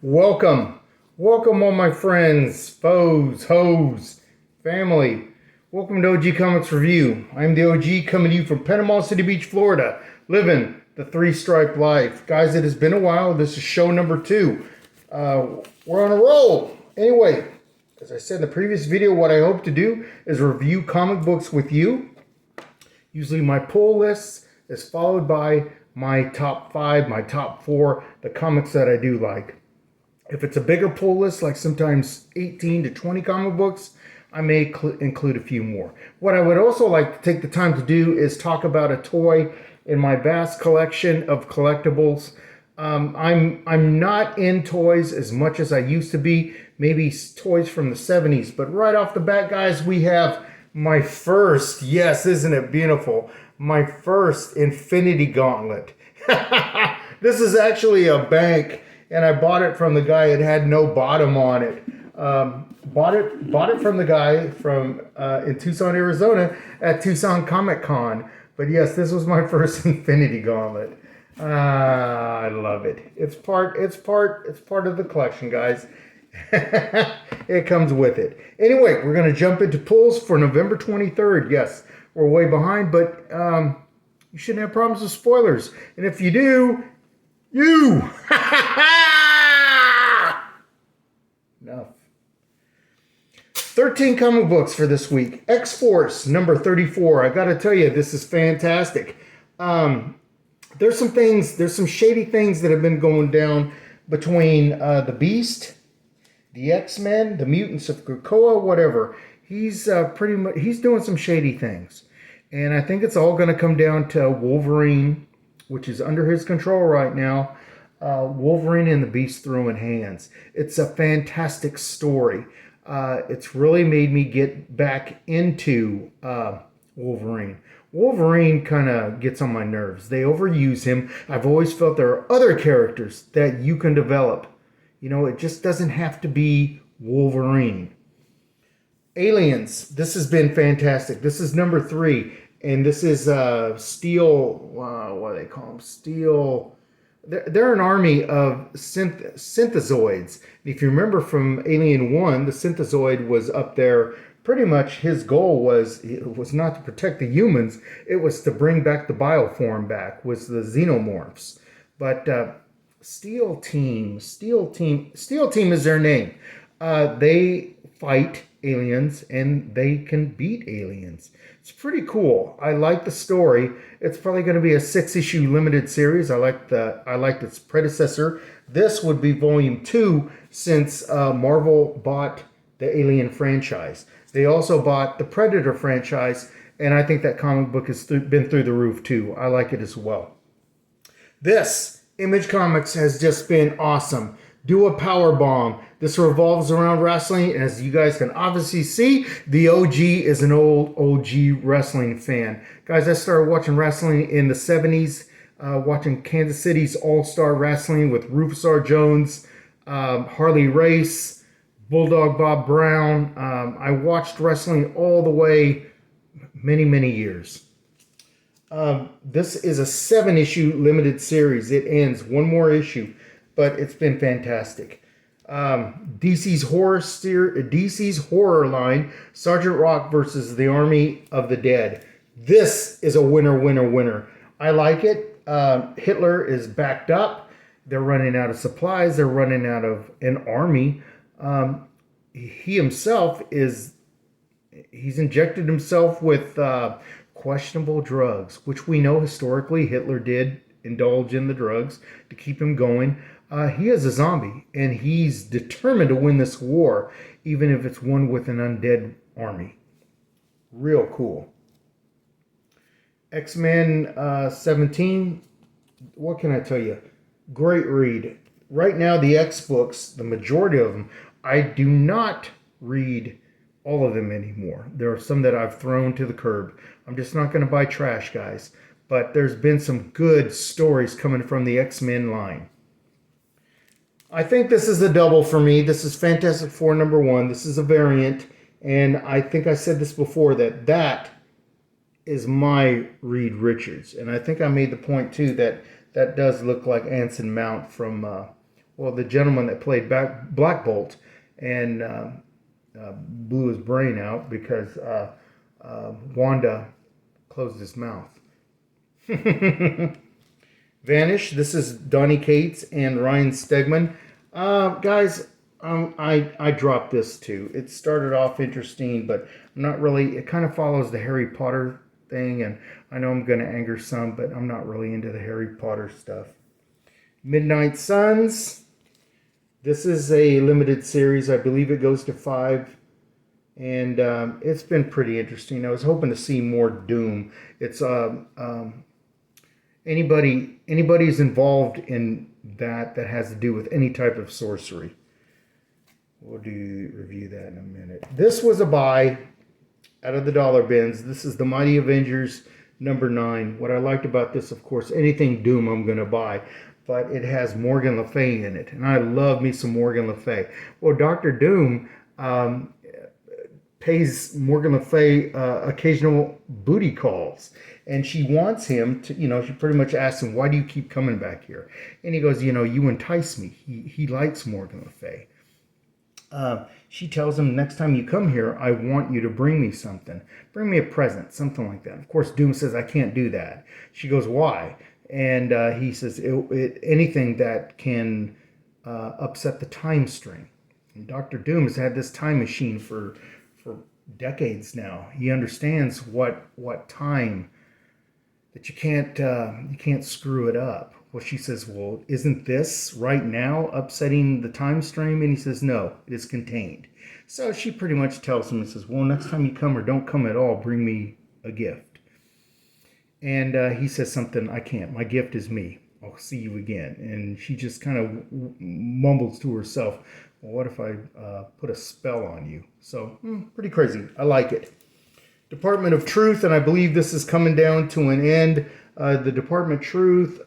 Welcome. Welcome, all my friends, foes, hoes, family. Welcome to OG Comics Review. I'm the OG coming to you from Panama City Beach, Florida, living the three-stripe life. Guys, it has been a while. This is show number 2. We're on a roll. Anyway, as I said in the previous video, what I hope to do is review comic books with you. Usually my pull list is followed by my top 5, my top 4, the comics that I do like. If it's a bigger pull list, like sometimes 18 to 20 comic books, I may include a few more. What I would also like to take the time to do is talk about a toy in my vast collection of collectibles. I'm not in toys as much as I used to be, maybe toys from the 70s, but right off the bat, guys, we have my first, yes, isn't it beautiful? My first Infinity Gauntlet. This is actually a bank, and I bought it from the guy. It had no bottom on it. Bought it from the guy from in Tucson, Arizona, at Tucson Comic Con. But yes, this was my first Infinity Gauntlet. I love it. It's part of the collection, guys. It comes with it. Anyway, we're going to jump into pulls for November 23rd. Yes, we're way behind, but you shouldn't have problems with spoilers. And if you do, enough. 13 comic books for this week. X-Force, number 34. I got to tell you, this is fantastic. There's some shady things that have been going down between the Beast, the X-Men, the Mutants of Krakoa, whatever. He's doing some shady things. And I think it's all going to come down to Wolverine, which is under his control right now. Wolverine and the Beast throwing hands. It's a fantastic story. It's really made me get back into Wolverine. Wolverine kind of gets on my nerves. They overuse him. I've always felt there are other characters that you can develop. You know, it just doesn't have to be Wolverine. Aliens. This has been fantastic. This is number 3. And this is Steel. What do they call them? Steel. They're an army of synthezoids. If you remember from Alien 1, the synthezoid was up there. Pretty much his goal was not to protect the humans. It was to bring back the bioform back, was the xenomorphs. But Steel Team is their name. They fight aliens and they can beat aliens. It's pretty cool. I like the story. It's probably going to be a 6-issue limited series. I liked its predecessor. This would be volume 2 since Marvel bought the Alien franchise. They also bought the Predator franchise, and I think that comic book has been through the roof too. I like it as well. This Image Comics has just been awesome. Do a power bomb. This revolves around wrestling, and as you guys can obviously see, the OG is an old OG wrestling fan. Guys, I started watching wrestling in the 70s, watching Kansas City's All-Star Wrestling with Rufus R. Jones, Harley Race, Bulldog Bob Brown. I watched wrestling all the way many years. This is a 7-issue limited series. It ends one more issue, but it's been fantastic. DC's horror line, Sergeant Rock versus the Army of the Dead. This is a winner. I like it. Hitler is backed up. They're running out of supplies. They're running out of an army. He himself he's injected himself with questionable drugs, which we know historically Hitler did indulge in the drugs to keep him going. He is a zombie, and he's determined to win this war, even if it's one with an undead army. Real cool. X-Men 17, what can I tell you? Great read. Right now, the X books, the majority of them, I do not read all of them anymore. There are some that I've thrown to the curb. I'm just not going to buy trash, guys. But there's been some good stories coming from the X-Men line. I think this is a double for me. This is Fantastic Four number 1. This is a variant. And I think I said this before, that is my Reed Richards. And I think I made the point, too, that that does look like Anson Mount from, well, the gentleman that played Black Bolt and blew his brain out because Wanda closed his mouth. Vanish. This is Donny Cates and Ryan Stegman. Guys, I dropped this too. It started off interesting, but I'm not really. It kind of follows the Harry Potter thing, and I know I'm going to anger some, but I'm not really into the Harry Potter stuff. Midnight Suns. This is a limited series. I believe it goes to 5. And it's been pretty interesting. I was hoping to see more Doom. It's anybody's involved in that has to do with any type of sorcery. We'll review that in a minute. This was a buy out of the dollar bins. This is the Mighty Avengers number 9. What I liked about this, of course, anything Doom I'm going to buy. But it has Morgan Le Fay in it. And I love me some Morgan Le Fay. Well, Dr. Doom pays Morgan Le Fay occasional booty calls. And she wants him to, she pretty much asks him, why do you keep coming back here? And he goes, you entice me. He likes Morgan Le Fay. She tells him, next time you come here, I want you to bring me something. Bring me a present, something like that. Of course, Doom says, I can't do that. She goes, why? And he says, anything that can upset the time stream. And Dr. Doom has had this time machine for decades now. He understands what time that you can't screw it up. Well, she says, well, isn't this right now upsetting the time stream? And he says, no, it is contained. So she pretty much tells him and says, well, next time you come or don't come at all, bring me a gift. And he says something, I can't. My gift is me. I'll see you again. And she just kind of mumbles to herself, well, what if I put a spell on you? So, pretty crazy. I like it. Department of Truth, and I believe this is coming down to an end. The Department of Truth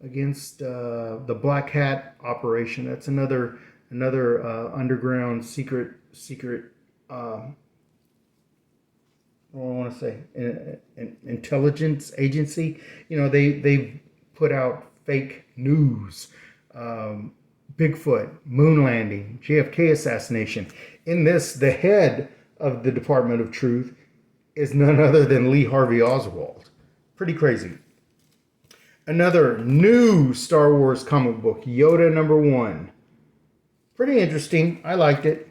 against the Black Hat operation. That's another underground secret. What do I want to say? An intelligence agency. They put out fake news. Bigfoot, moon landing, JFK assassination. In this, the head of the Department of Truth is none other than Lee Harvey Oswald. Pretty crazy. Another new Star Wars comic book, Yoda #1. Pretty interesting. I liked it.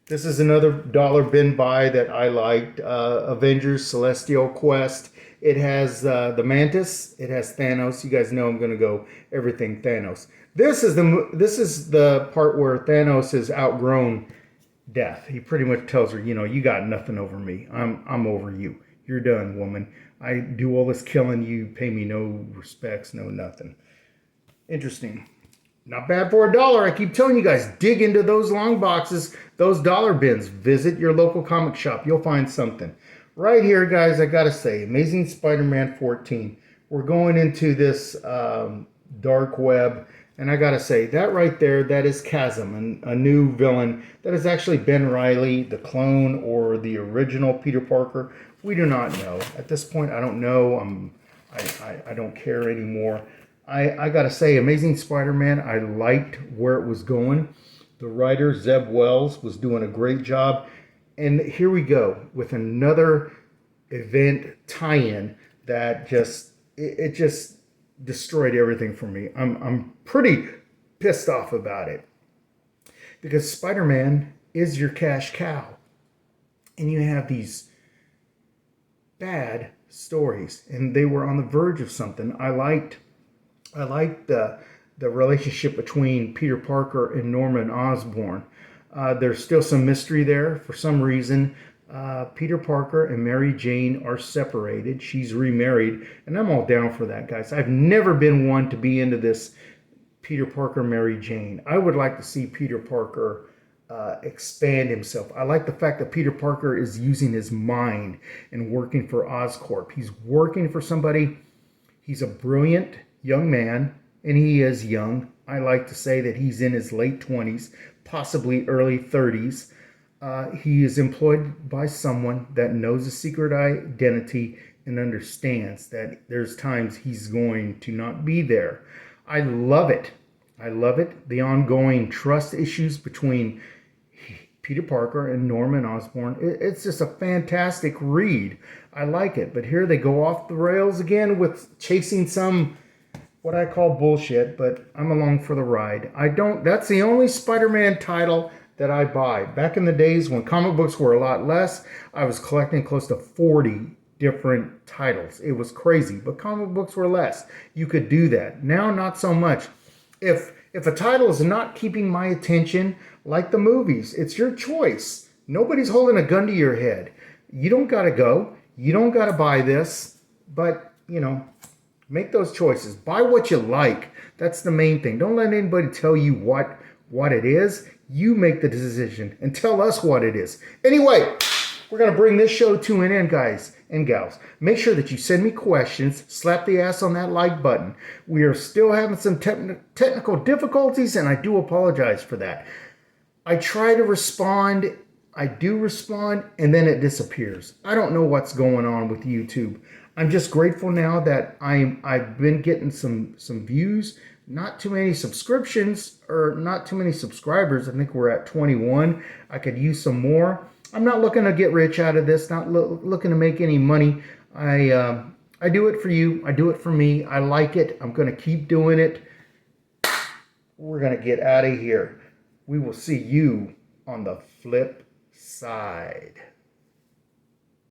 This is another dollar bin buy that I liked. Avengers Celestial Quest. It has the Mantis. It has Thanos. You guys know I'm going to go everything Thanos. This is the part where Thanos has outgrown death. He pretty much tells her, you got nothing over me. I'm over you. You're done, woman. I do all this killing. You pay me no respects, no nothing. Interesting. Not bad for $1. I keep telling you guys, dig into those long boxes, those dollar bins. Visit your local comic shop. You'll find something. Right here, guys, I gotta say, Amazing Spider-Man 14. We're going into this dark web. And I gotta say, that right there, that is Chasm, a new villain. That is actually Ben Reilly, the clone, or the original Peter Parker. We do not know. At this point, I don't know. I don't care anymore. I gotta say, Amazing Spider-Man, I liked where it was going. The writer, Zeb Wells, was doing a great job. And here we go with another event tie-in that just destroyed everything for me. I'm pretty pissed off about it because Spider-Man is your cash cow, and you have these bad stories, and they were on the verge of something. I liked the relationship between Peter Parker and Norman Osborn. There's still some mystery there. For some reason, Peter Parker and Mary Jane are separated. She's remarried, and I'm all down for that, guys. I've never been one to be into this Peter Parker, Mary Jane. I would like to see Peter Parker expand himself. I like the fact that Peter Parker is using his mind and working for Oscorp. He's working for somebody. He's a brilliant young man, and he is young. I like to say that he's in his late 20s, possibly early 30s. He is employed by someone that knows a secret identity and understands that there's times he's going to not be there. I love it. I love it. The ongoing trust issues between Peter Parker and Norman Osborn. It's just a fantastic read. I like it. But here they go off the rails again with chasing some what I call bullshit, but I'm along for the ride. That's the only Spider-Man title that I buy. Back in the days when comic books were a lot less, I was collecting close to 40 different titles. It was crazy, but comic books were less. You could do that. Now, not so much. If a title is not keeping my attention, like the movies, it's your choice. Nobody's holding a gun to your head. You don't got to go. You don't got to buy this, but, make those choices. Buy what you like. That's the main thing. Don't let anybody tell you what it is. You make the decision and tell us what it is. Anyway, we're going to bring this show to an end, guys and gals. Make sure that you send me questions. Slap the ass on that like button. We are still having some technical difficulties, and I do apologize for that. I try to respond. I do respond, and then it disappears. I don't know what's going on with YouTube. I'm just grateful now that I've been getting some views, not too many subscriptions or not too many subscribers. I think we're at 21. I could use some more. I'm not looking to get rich out of this, not looking to make any money. I do it for you. I do it for me. I like it. I'm going to keep doing it. We're going to get out of here. We will see you on the flip side.